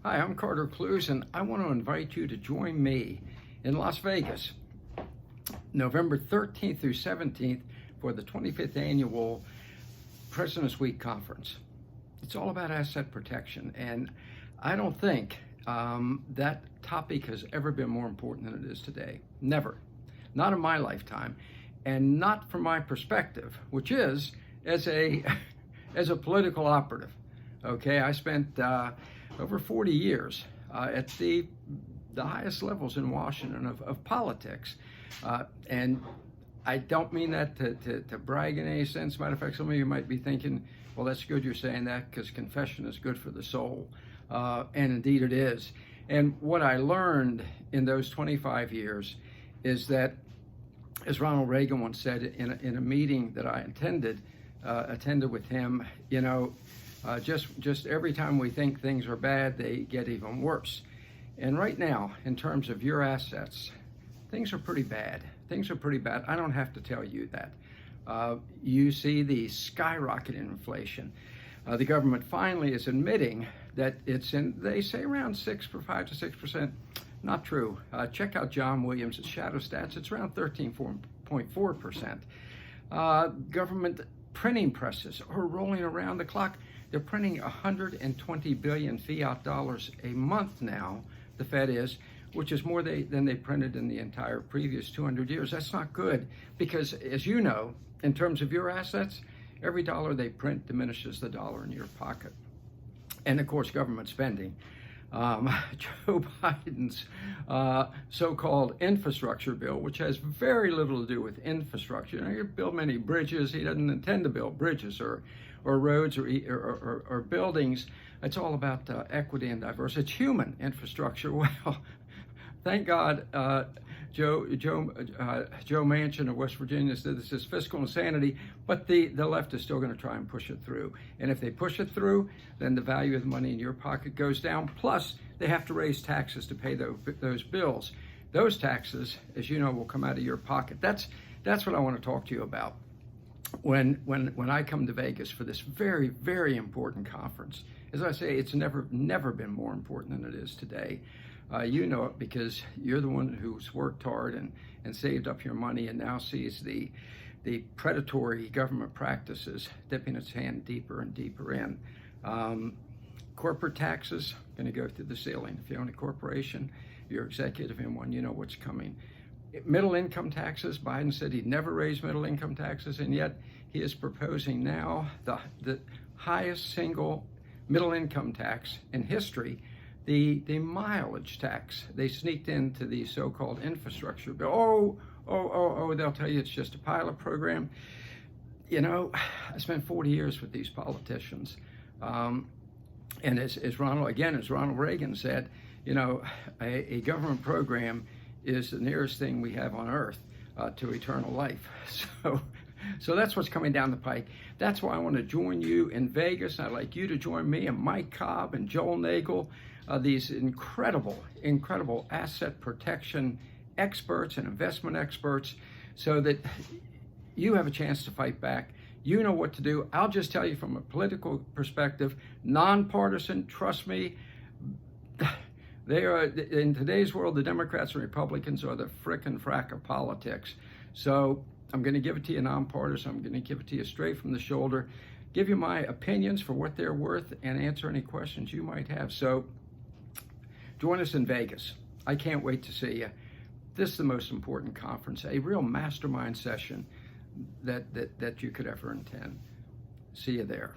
Hi, I'm Carter Clues, and I want to invite you to join me in Las Vegas, November 13th through 17th for the 25th annual President's Week Conference. It's all about asset protection, and I don't think that topic has ever been more important than it is today. Never. Not in my lifetime, and not from my perspective, which is as a political operative. Okay, I spent over 40 years at the highest levels in Washington of politics. And I don't mean that to brag in any sense. Matter of fact, some of you might be thinking, well, that's good you're saying that because confession is good for the soul. And indeed it is. And what I learned in those 25 years is that, as Ronald Reagan once said in a meeting that I attended with him, you know, just every time we think things are bad, they get even worse. And right now, in terms of your assets, things are pretty bad. Things are pretty bad. I don't have to tell you that. You see the skyrocketing inflation. The government finally is admitting that it's in, they say around 5 to 6%. Not true. Check out John Williams' Shadow Stats. It's around 13.4%. Government printing presses are rolling around the clock. They're printing 120 billion fiat dollars a month now, the Fed is, which is more than they printed in the entire previous 200 years. That's not good because, as you know, in terms of your assets, every dollar they print diminishes the dollar in your pocket. And of course, government spending. Joe Biden's so-called infrastructure bill, which has very little to do with infrastructure. You know, you build many bridges. He doesn't intend to build bridges or roads or buildings. It's all about equity and diversity. It's human infrastructure. Well, thank God Joe Manchin of West Virginia said this is fiscal insanity, but the left is still going to try and push it through. And if they push it through, then the value of the money in your pocket goes down. Plus, they have to raise taxes to pay those bills. Those taxes, as you know, will come out of your pocket. That's what I want to talk to you about when I come to Vegas for this very, very important conference. As I say, it's never been more important than it is today. You know it because you're the one who's worked hard and saved up your money and now sees the predatory government practices dipping its hand deeper and deeper in. Corporate taxes going to go through the ceiling. If you own a corporation, you're executive in one, you know what's coming. Middle income taxes, Biden said he'd never raise middle income taxes, and yet he is proposing now the highest single middle income tax in history, the mileage tax. They sneaked into the so-called infrastructure bill. They'll tell you it's just a pilot program. You know, I spent 40 years with these politicians. And as Ronald Reagan said, you know, a government program is the nearest thing we have on earth to eternal life. So that's what's coming down the pike. That's why I want to join you in Vegas. I'd like you to join me and Mike Cobb and Joel Nagel, these incredible asset protection experts and investment experts, so that you have a chance to fight back. You know what to do. I'll just tell you from a political perspective, nonpartisan, trust me, they are, in today's world, the Democrats and Republicans are the frickin' frack of politics. So I'm going to give it to you nonpartisan. I'm going to give it to you straight from the shoulder, give you my opinions for what they're worth, and answer any questions you might have. So join us in Vegas. I can't wait to see you. This is the most important conference, a real mastermind session that you could ever attend. See you there.